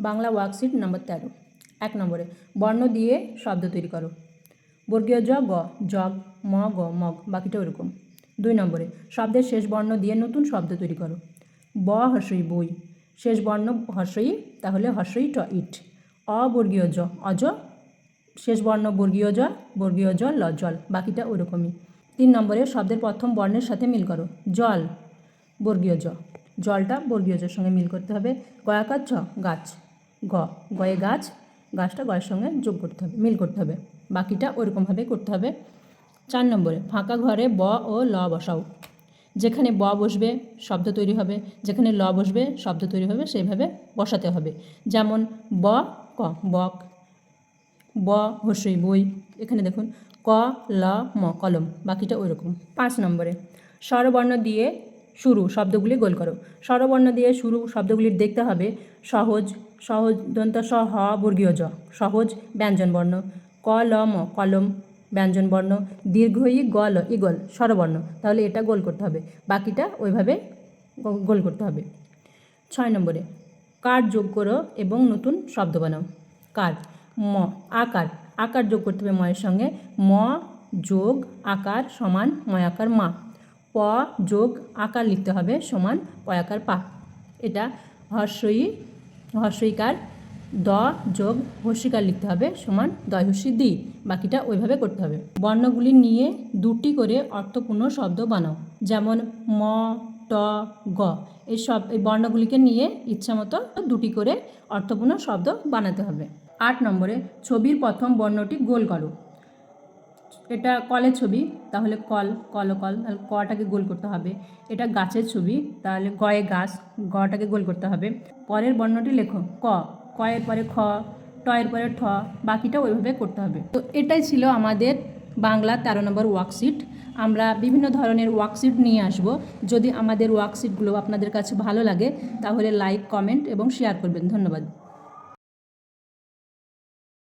Bangla worksheet নম্বর 13। 1 নম্বরে বর্ণ দিয়ে শব্দ তৈরি করো। বর্গীয় জ গ জগ, ম গ মগ, বাকিটা ওরকম। 2 নম্বরে শব্দের শেষ বর্ণ দিয়ে নতুন শব্দ তৈরি করো। ব হর্ষই বই, শেষ বর্ণ হর্ষই, তাহলে হর্ষই ট ইট। অবর্গীয় জ অজ, শেষ বর্ণ বর্গীয় জ ল জল, বাকিটা ওরকমই। 3 নম্বরে শব্দের প্রথম বর্ণের সাথে মিল করো। জল বর্গীয় জ, জলটা বর্গীয় জের সঙ্গে মিল করতে হবে। গয়াকার ছ গাছ, গয়ে গাছ, গাছটা গয়ের সঙ্গে যোগ করতে হবে, মিল করতে হবে, বাকিটা ওরকমভাবে করতে হবে। 4 নম্বরে ফাঁকা ঘরে ব ও ল বসাও। যেখানে ব বসবে শব্দ তৈরি হবে, যেখানে ল বসবে শব্দ তৈরি হবে, সেইভাবে বসাতে হবে। যেমন ব ক বক, ব হর্ষই বই, এখানে দেখুন ক ল ম কলম, বাকিটা ওইরকম। 5 নম্বরে স্বরবর্ণ দিয়ে শুরু শব্দগুলি গোল করো। স্বরবর্ণ দিয়ে শুরু শব্দগুলির দেখতে হবে সহজ, দন্ত স হ বর্গীয় জ সহজ ব্যঞ্জনবর্ণ, ক ল ম কলম ব্যঞ্জনবর্ণ, দীর্ঘ ই গ ল ইগল স্বরবর্ণ, তাহলে এটা গোল করতে হবে, বাকিটা ওইভাবে গোল করতে হবে। 6 নম্বরে কার যোগ করো এবং নতুন শব্দ বানাও। কার ম আকার, আকার যোগ করতে হবে ময়ের সঙ্গে, ম যোগ আকার সমান ময়াকার মা। প যোগ আকার লিখতে হবে সমান পয়াকার পা। এটা হর্ষইকার, দ যোগ হর্ষিকার লিখতে হবে সমান দয় হর্ষি দি, বাকিটা ওইভাবে করতে হবে। বর্ণগুলি নিয়ে 2টি করে অর্থপূর্ণ শব্দ বানাও। যেমন ম ট গ, এই বর্ণগুলিকে নিয়ে ইচ্ছামতো 2টি করে অর্থপূর্ণ শব্দ বানাতে হবে। 8 নম্বরে ছবির প্রথম বর্ণটি গোল করো। এটা কলের ছবি, তাহলে কল তাহলে কটাকে গোল করতে হবে। এটা গাছের ছবি, তাহলে গয়ে গাছ, গটাকে গোল করতে হবে। পরের বর্ণটি লেখো ক এর পরে খ, ট এর পরে ঠ, বাকিটা ওইভাবে করতে হবে। তো এটাই ছিল আমাদের বাংলা 13 নম্বর ওয়ার্কশিট। আমরা বিভিন্ন ধরনের ওয়ার্কশিট নিয়ে আসব। যদি আমাদের ওয়ার্কশিটগুলো আপনাদের কাছে ভালো লাগে তাহলে লাইক, কমেন্ট এবং শেয়ার করবেন। ধন্যবাদ।